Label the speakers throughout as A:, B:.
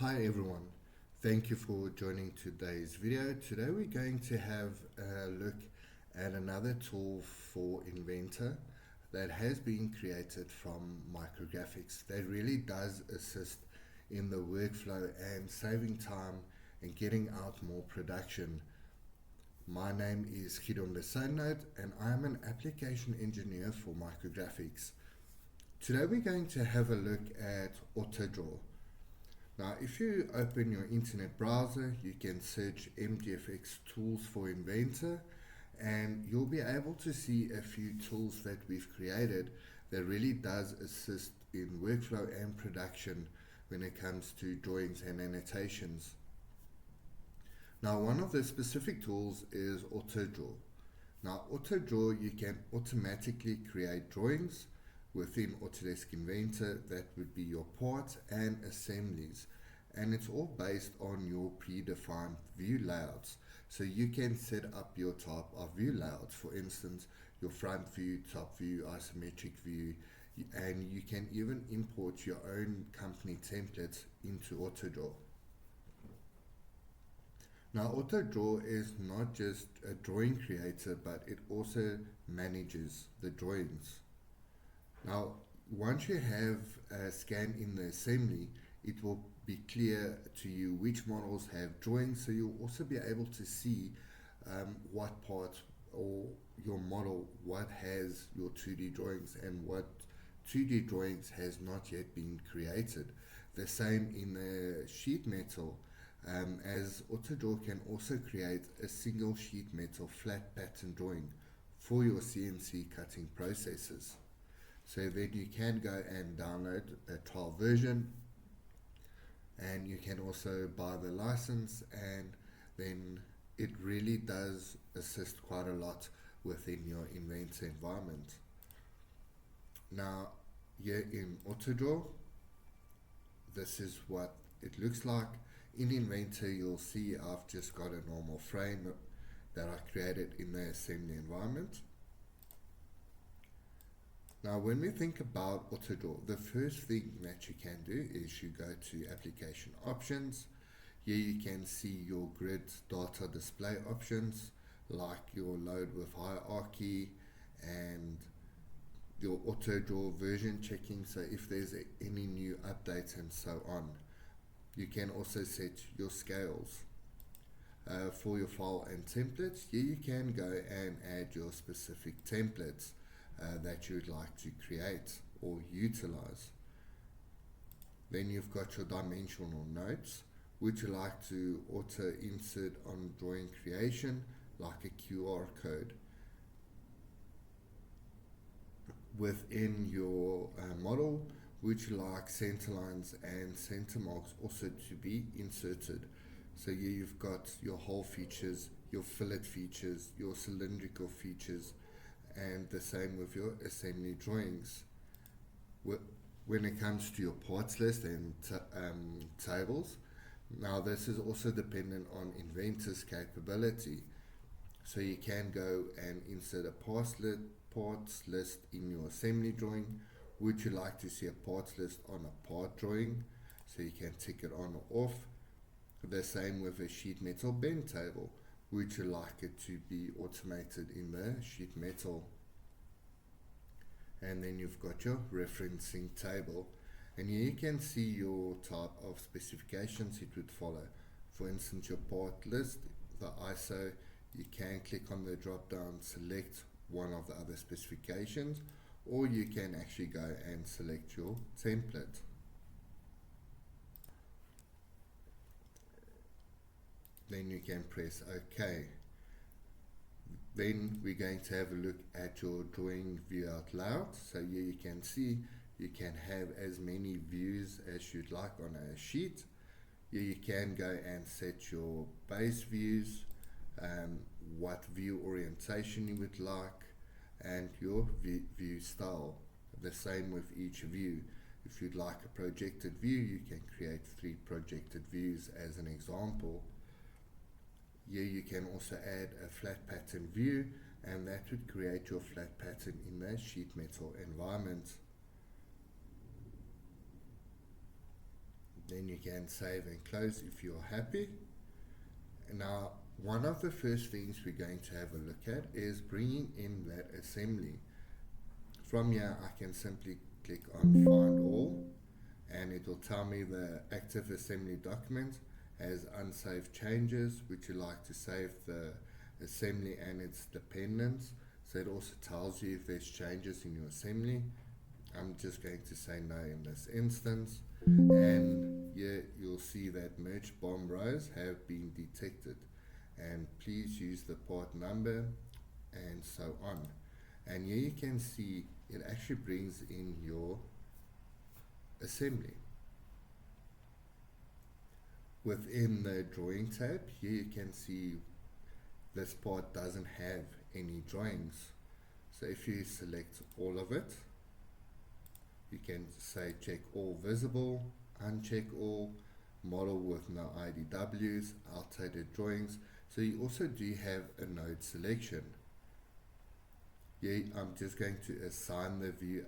A: Hi everyone, thank you for joining today's video. Today we're going to have a look at another tool for Inventor that has been created from Micrographics that really does assist in the workflow and saving time and getting out more production. My name is Gideon Lesonnote and I am an application engineer for Micrographics. Today we're going to have a look at AutoDraw. Now, if you open your internet browser, you can search MGFX tools for Inventor, and you'll be able to see a few tools that we've created that really does assist in workflow and production when it comes to drawings and annotations. Now, one of the specific tools is AutoDraw. Now, AutoDraw, you can automatically create drawings within Autodesk Inventor. That would be your parts and assemblies, and it's all based on your predefined view layouts. So you can set up your type of view layouts, for instance your front view, top view, isometric view, and you can even import your own company templates into AutoDraw. Now, AutoDraw is not just a drawing creator, but it also manages the drawings. Now, once you have a scan in the assembly, it will be clear to you which models have drawings, so you'll also be able to see what part or your model, what has your 2D drawings and what 2D drawings has not yet been created. The same in the sheet metal, as AutoDraw can also create a single sheet metal flat pattern drawing for your CNC cutting processes. So then you can go and download a trial version, and you can also buy the license, and then it really does assist quite a lot within your Inventor environment. Now, here in AutoDraw, this is what it looks like. In Inventor, you'll see I've just got a normal frame that I created in the assembly environment. Now, when we think about AutoDraw, the first thing that you can do is you go to Application Options. Here you can see your grid data display options, like your load with hierarchy and your AutoDraw version checking, so if there's any new updates and so on. You can also set your scales. For your file and templates, here you can go and add your specific templates that you would like to create or utilize. Then you've got your dimensional notes, which you like to auto insert on drawing creation, like a QR code. Within your model, which you like center lines and center marks also to be inserted. So here you've got your hole features, your fillet features, your cylindrical features, and the same with your assembly drawings. When it comes to your parts list and tables, now this is also dependent on Inventor's capability. So you can go and insert a parts list in your assembly drawing. Would you like to see a parts list on a part drawing? So you can tick it on or off. The same with a sheet metal bend table. Would you like it to be automated in the sheet metal? And then you've got your referencing table, and here you can see your type of specifications it would follow. For instance, your part list, the ISO, you can click on the drop down, select one of the other specifications, or you can actually go and select your template. Then you can press OK. Then we're going to have a look at your drawing view out loud. So here you can see you can have as many views as you'd like on a sheet. Here you can go and set your base views, what view orientation you would like, and your view style. The same with each view. If you'd like a projected view, you can create 3 projected views as an example. Here you can also add a flat pattern view, and that would create your flat pattern in the sheet metal environment. Then you can save and close if you're happy. Now, one of the first things we're going to have a look at is bringing in that assembly. From here, I can simply click on Find All, and it will tell me the active assembly document has unsaved changes. Would you like to save the assembly and its dependents? So it also tells you if there's changes in your assembly. I'm just going to say no in this instance. And here you'll see that merge bomb rows have been detected. And please use the part number and so on. And here you can see it actually brings in your assembly. Within the drawing tab, here you can see this part doesn't have any drawings. So if you select all of it, you can say check all visible, uncheck all, model with no IDWs, outdated drawings. So you also do have a node selection. Here I'm just going to assign the view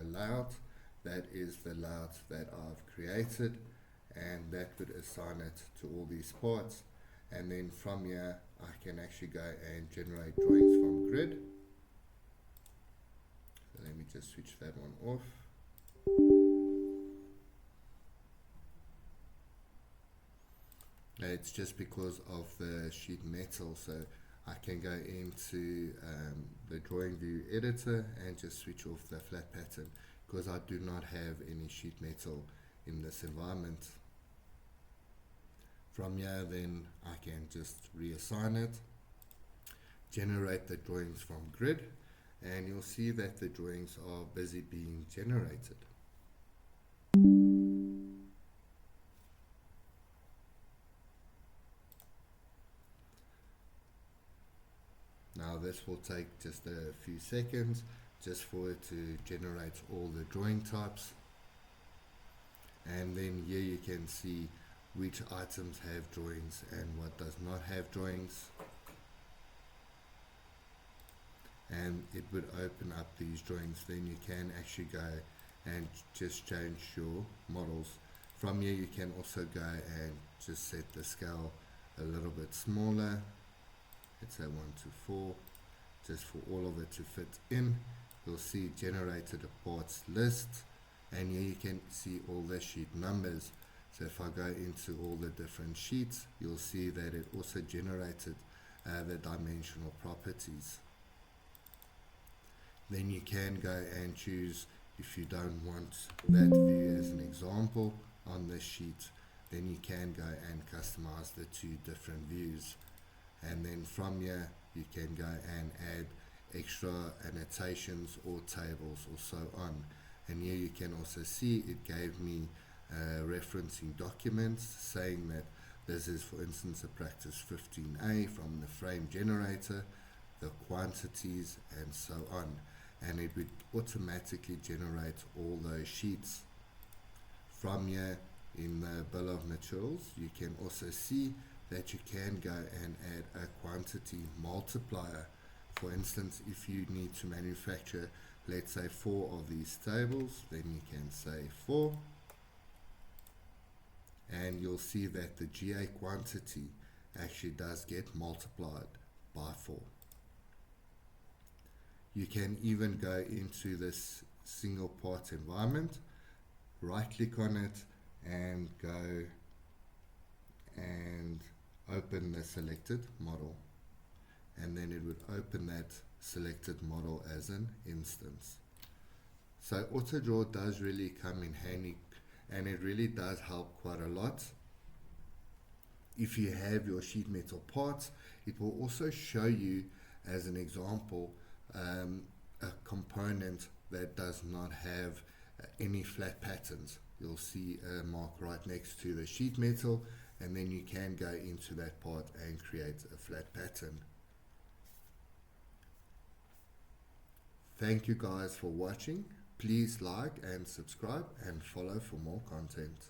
A: layout. That is the layout that I've created, and that would assign it to all these parts. And then from here I can actually go and generate drawings from grid. So let me just switch that one off. It's just because of the sheet metal, so I can go into the drawing view editor and just switch off the flat pattern because I do not have any sheet metal in this environment. From here then I can just reassign it, generate the drawings from grid, and you'll see that the drawings are busy being generated. Now this will take just a few seconds just for it to generate all the drawing types, and then here you can see which items have drawings and what does not have drawings, and it would open up these drawings. Then you can actually go and just change your models. From here you can also go and just set the scale a little bit smaller. Let's say 1 to 4, just for all of it to fit in. You'll see generated a parts list, and here you can see all the sheet numbers. So if I go into all the different sheets, you'll see that it also generated the dimensional properties. Then you can go and choose, if you don't want that view as an example on this sheet, then you can go and customize the two different views. And then from here you can go and add extra annotations or tables or so on. And here you can also see it gave me referencing documents saying that this is, for instance, a practice 15A from the frame generator, the quantities, and so on. And it would automatically generate all those sheets. From here in the bill of materials, you can also see that you can go and add a quantity multiplier. For instance, if you need to manufacture, let's say 4 of these tables, then you can say 4, and you'll see that the GA quantity actually does get multiplied by 4. You can even go into this single part environment, right click on it, and go and open the selected model, and then it would open that selected model as an instance. So AutoDraw does really come in handy, and it really does help quite a lot. If you have your sheet metal parts, it will also show you as an example a component that does not have any flat patterns. You'll see a mark right next to the sheet metal, and then you can go into that part and create a flat pattern. Thank you guys for watching. Please like and subscribe and follow for more content.